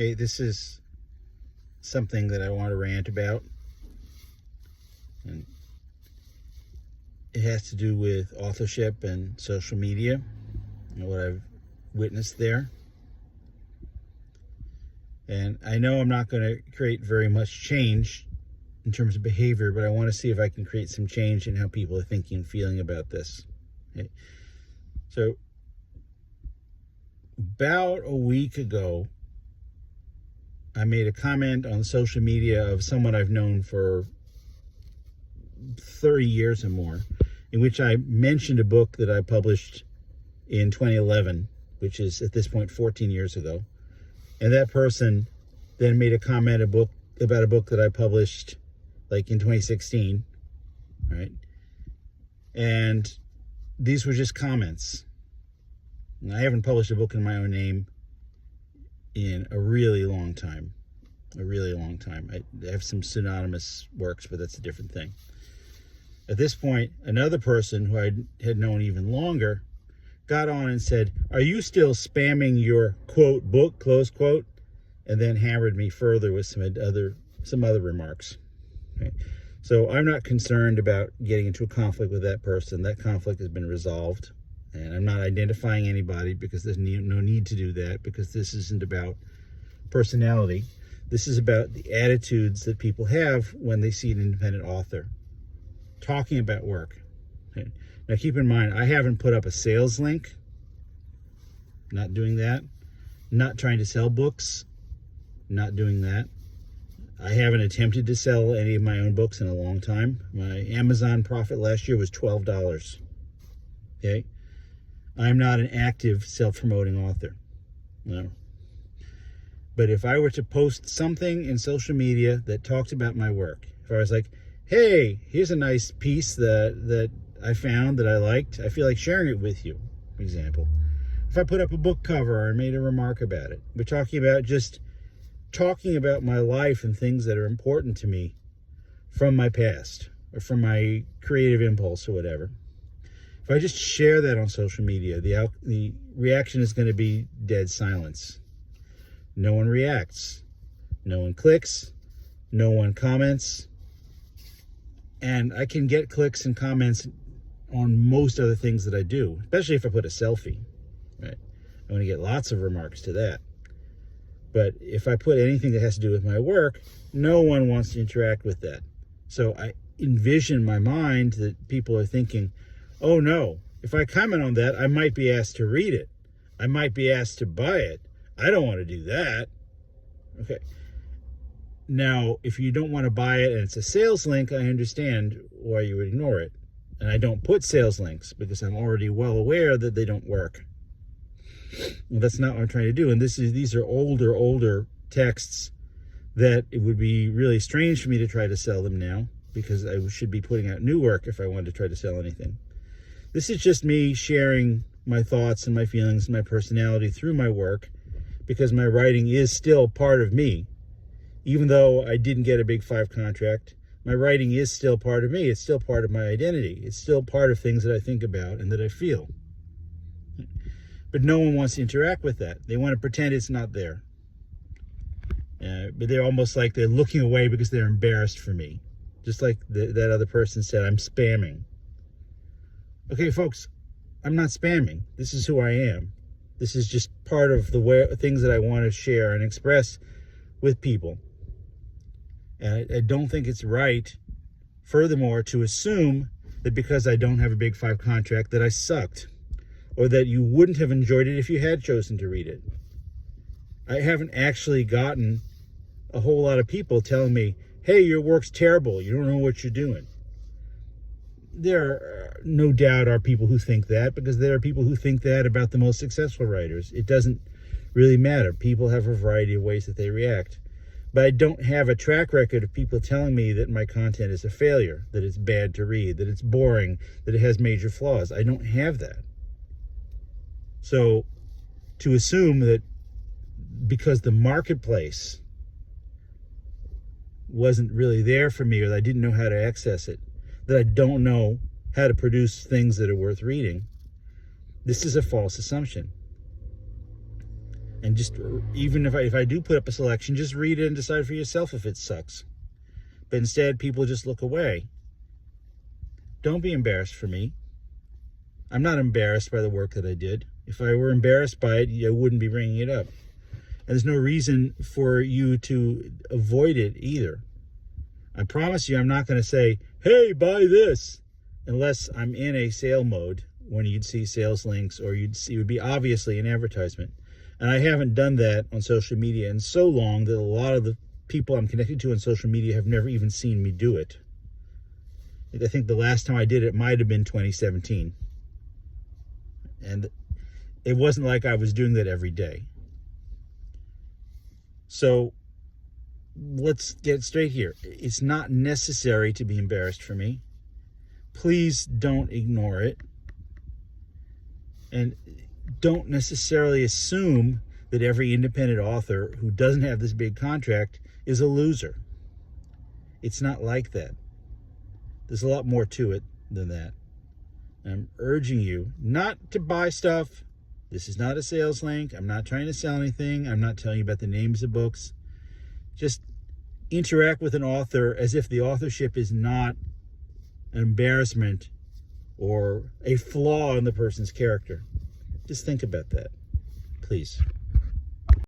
Okay, this is something that I want to rant about, and it has to do with authorship and social media and what I've witnessed there. And I know I'm not going to create very much change in terms of behavior, but I want to see if I can create some change in how people are thinking and feeling about this. Okay. So about a week ago, I made a comment on social media of someone I've known for 30 years or more, in which I mentioned a book that I published in 2011, which is at this point 14 years ago. And that person then made a comment about a book that I published like in 2016, right? And these were just comments. And I haven't published a book in my own name in a really long time. I have some synonymous works, but that's a different thing. At this point, another person who I had known even longer got on and said, "Are you still spamming your quote book, close quote?" And then hammered me further with some other remarks. Okay. So I'm not concerned about getting into a conflict with that person. That conflict has been resolved. And I'm not identifying anybody because there's no need to do that, because this isn't about personality. This is about the attitudes that people have when they see an independent author talking about work. Okay. Now keep in mind, I haven't put up a sales link. Not doing that. Not trying to sell books. Not doing that. I haven't attempted to sell any of my own books in a long time. My Amazon profit last year was $12. Okay? I'm not an active self-promoting author. No. But if I were to post something in social media that talked about my work, if I was like, "Hey, here's a nice piece that I found that I liked, I feel like sharing it with you," for example. If I put up a book cover or made a remark about it, we're talking about my life and things that are important to me from my past or from my creative impulse or whatever. If I just share that on social media, the reaction is going to be dead silence. No one reacts. No one clicks. No one comments. And I can get clicks and comments on most other things that I do, especially if I put a selfie. Right? I'm going to get lots of remarks to that. But if I put anything that has to do with my work, no one wants to interact with that. So I envision in my mind that people are thinking, "Oh no, if I comment on that, I might be asked to read it. I might be asked to buy it. I don't want to do that." Okay. Now, if you don't want to buy it and it's a sales link, I understand why you would ignore it. And I don't put sales links because I'm already well aware that they don't work. Well, that's not what I'm trying to do. And these are older texts that it would be really strange for me to try to sell them now, because I should be putting out new work if I wanted to try to sell anything. This is just me sharing my thoughts and my feelings and my personality through my work, because my writing is still part of me. Even though I didn't get a Big 5 contract, my writing is still part of me. It's still part of my identity. It's still part of things that I think about and that I feel. But no one wants to interact with that. They want to pretend it's not there. But they're almost like they're looking away because they're embarrassed for me. Just like that other person said, I'm spamming. Okay, folks, I'm not spamming. This is who I am. This is just part of the things that I want to share and express with people. And I don't think it's right, furthermore, to assume that because I don't have a Big 5 contract that I sucked, or that you wouldn't have enjoyed it if you had chosen to read it. I haven't actually gotten a whole lot of people telling me, "Hey, your work's terrible. You don't know what you're doing." There no doubt are people who think that, because there are people who think that about the most successful writers. It doesn't really matter. People have a variety of ways that they react. But I don't have a track record of people telling me that my content is a failure, that it's bad to read, that it's boring, that it has major flaws. I don't have that. So to assume that because the marketplace wasn't really there for me, or that I didn't know how to access it, that I don't know how to produce things that are worth reading, this is a false assumption. And just, even if I do put up a selection, just read it and decide for yourself if it sucks. But instead, people just look away. Don't be embarrassed for me. I'm not embarrassed by the work that I did. If I were embarrassed by it, I wouldn't be bringing it up. And there's no reason for you to avoid it either. I promise you, I'm not going to say, hey, buy this, unless I'm in a sale mode when you'd see sales links, or it would be obviously an advertisement. And I haven't done that on social media in so long that a lot of the people I'm connected to on social media have never even seen me do it. I think the last time I did it might have been 2017. And it wasn't like I was doing that every day. So let's get straight here. It's not necessary to be embarrassed for me. Please don't ignore it. And don't necessarily assume that every independent author who doesn't have this big contract is a loser. It's not like that. There's a lot more to it than that. I'm urging you not to buy stuff. This is not a sales link. I'm not trying to sell anything. I'm not telling you about the names of books. Just interact with an author as if the authorship is not an embarrassment or a flaw in the person's character. Just think about that, please.